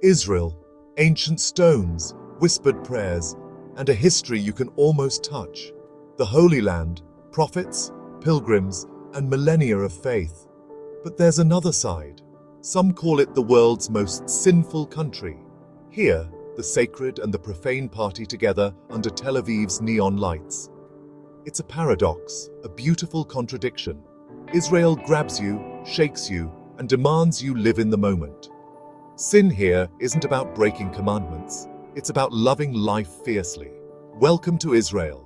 Israel, ancient stones, whispered prayers, and a history you can almost touch. The Holy Land, prophets, pilgrims, and millennia of faith. But there's another side. Some call it the world's most sinful country. Here, the sacred and the profane party together under Tel Aviv's neon lights. It's a paradox, a beautiful contradiction. Israel grabs you, shakes you, and demands you live in the moment. Sin here isn't about breaking commandments. It's about loving life fiercely. Welcome to Israel,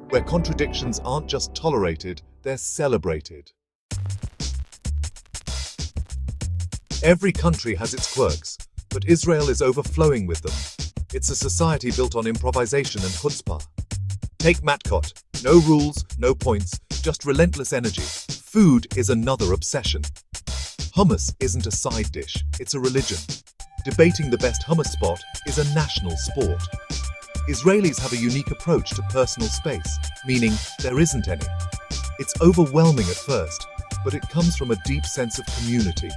where contradictions aren't just tolerated, they're celebrated. Every country has its quirks, but Israel is overflowing with them. It's a society built on improvisation and chutzpah. Take Matkot. No rules, no points, just relentless energy. Food is another obsession. Hummus isn't a side dish, it's a religion. Debating the best hummus spot is a national sport. Israelis have a unique approach to personal space, meaning there isn't any. It's overwhelming at first, but it comes from a deep sense of community.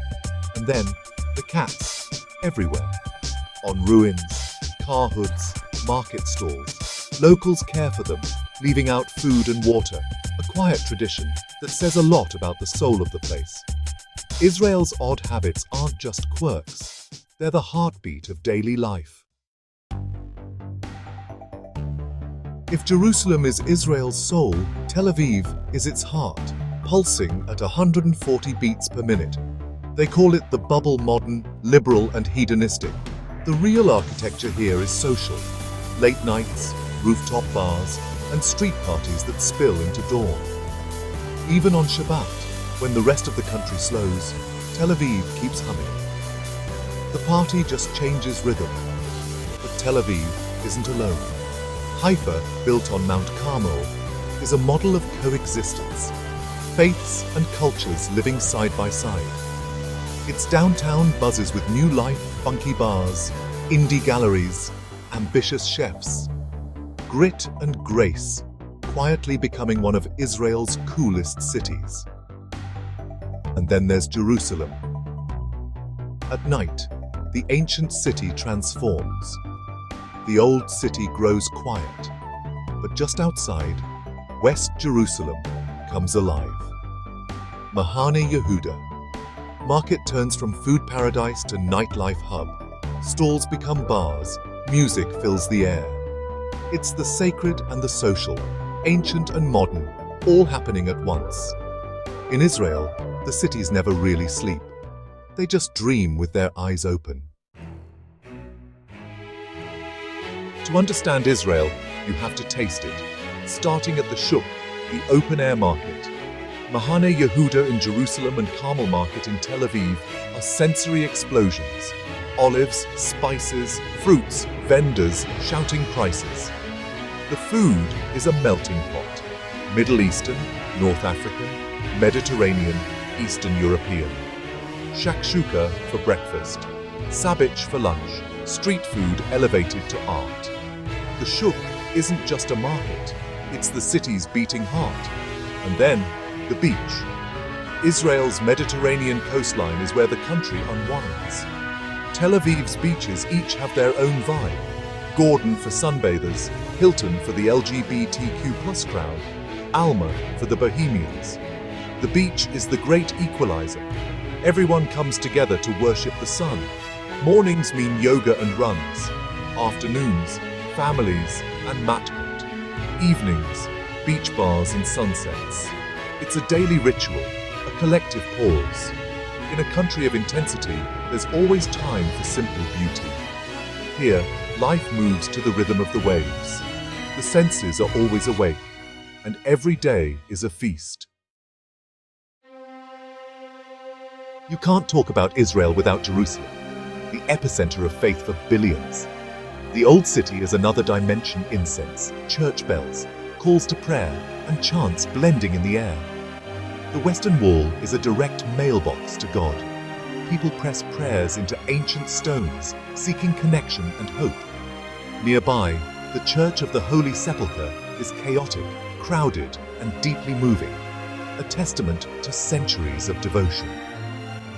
And then, the cats, everywhere. On ruins, car hoods, market stalls. Locals care for them, leaving out food and water, a quiet tradition that says a lot about the soul of the place. Israel's odd habits aren't just quirks, they're the heartbeat of daily life. If Jerusalem is Israel's soul, Tel Aviv is its heart, pulsing at 140 beats per minute. They call it the bubble modern, liberal and hedonistic. The real architecture here is social. Late nights, rooftop bars, and street parties that spill into dawn. Even on Shabbat, when the rest of the country slows, Tel Aviv keeps humming. The party just changes rhythm. But Tel Aviv isn't alone. Haifa, built on Mount Carmel, is a model of coexistence. Faiths and cultures living side by side. Its downtown buzzes with new life, funky bars, indie galleries, ambitious chefs. Grit and grace, quietly becoming one of Israel's coolest cities. And then there's Jerusalem. At night, the ancient city transforms. The old city grows quiet, but just outside, West Jerusalem comes alive. Mahane Yehuda. Market turns from food paradise to nightlife hub. Stalls become bars, music fills the air. It's the sacred and the social, ancient and modern, all happening at once. In Israel, the cities never really sleep. They just dream with their eyes open. To understand Israel, you have to taste it, starting at the Shuk, the open-air market. Mahane Yehuda in Jerusalem and Carmel Market in Tel Aviv are sensory explosions. Olives, spices, fruits, vendors shouting prices. The food is a melting pot. Middle Eastern, North African, Mediterranean, Eastern European. Shakshuka for breakfast. Sabich for lunch. Street food elevated to art. The Shuk isn't just a market, it's the city's beating heart. And then, the beach. Israel's Mediterranean coastline is where the country unwinds. Tel Aviv's beaches each have their own vibe. Gordon for sunbathers, Hilton for the LGBTQ+ crowd, Alma for the bohemians. The beach is the great equalizer. Everyone comes together to worship the sun. Mornings mean yoga and runs. Afternoons, families and matkot. Evenings, beach bars and sunsets. It's a daily ritual, a collective pause. In a country of intensity, there's always time for simple beauty. Here, life moves to the rhythm of the waves. The senses are always awake, and every day is a feast. You can't talk about Israel without Jerusalem, the epicenter of faith for billions. The old city is another dimension: incense, church bells, calls to prayer, and chants blending in the air. The Western Wall is a direct mailbox to God. People press prayers into ancient stones, seeking connection and hope. Nearby, the Church of the Holy Sepulchre is chaotic, crowded, and deeply moving, a testament to centuries of devotion.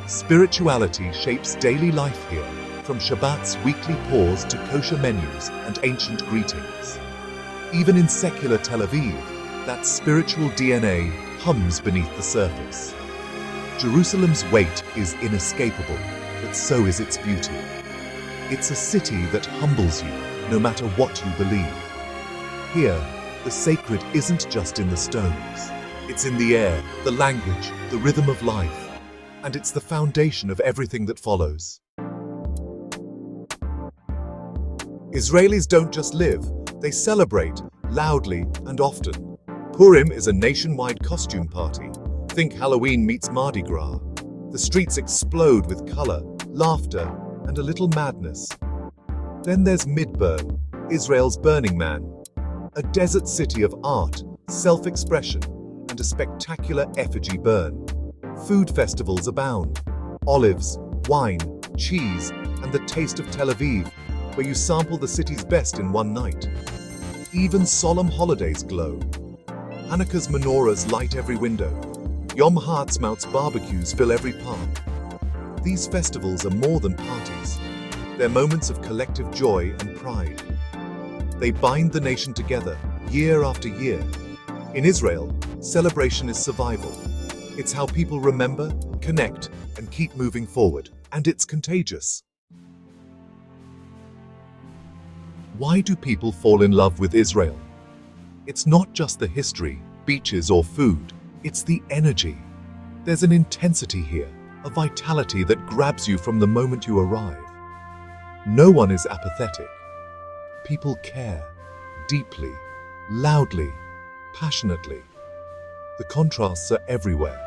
Spirituality shapes daily life here, from Shabbat's weekly pause to kosher menus and ancient greetings. Even in secular Tel Aviv, that spiritual DNA hums beneath the surface. Jerusalem's weight is inescapable, but so is its beauty. It's a city that humbles you, no matter what you believe. Here, the sacred isn't just in the stones. It's in the air, the language, the rhythm of life, and it's the foundation of everything that follows. Israelis don't just live, they celebrate, loudly and often. Purim is a nationwide costume party. Think Halloween meets Mardi Gras. The streets explode with color, laughter, and a little madness. Then there's Midburn, Israel's Burning Man, a desert city of art, self-expression, and a spectacular effigy burn. Food festivals abound. Olives, wine, cheese, and the taste of Tel Aviv, where you sample the city's best in one night. Even solemn holidays glow. Hanukkah's menorahs light every window. Yom Ha'atzmaut's barbecues fill every park. These festivals are more than parties. They're moments of collective joy and pride. They bind the nation together, year after year. In Israel, celebration is survival. It's how people remember, connect, and keep moving forward. And it's contagious. Why do people fall in love with Israel? It's not just the history, beaches, or food. It's the energy. There's an intensity here, a vitality that grabs you from the moment you arrive. No one is apathetic. People care, deeply, loudly, passionately. The contrasts are everywhere.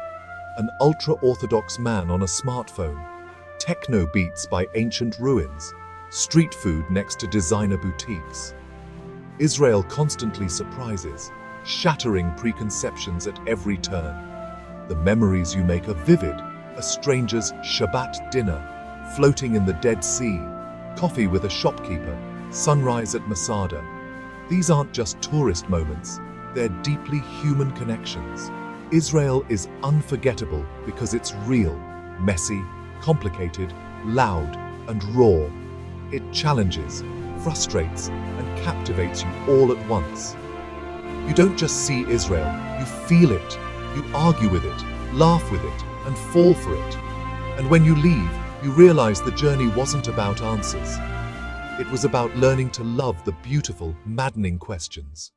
An ultra-Orthodox man on a smartphone, techno beats by ancient ruins, street food next to designer boutiques. Israel constantly surprises, shattering preconceptions at every turn. The memories you make are vivid, a stranger's Shabbat dinner, floating in the Dead Sea, coffee with a shopkeeper, sunrise at Masada. These aren't just tourist moments, they're deeply human connections. Israel is unforgettable because it's real, messy, complicated, loud, and raw. It challenges, frustrates, and captivates you all at once. You don't just see Israel, you feel it. You argue with it, laugh with it, and fall for it. And when you leave, you realize the journey wasn't about answers. It was about learning to love the beautiful, maddening questions.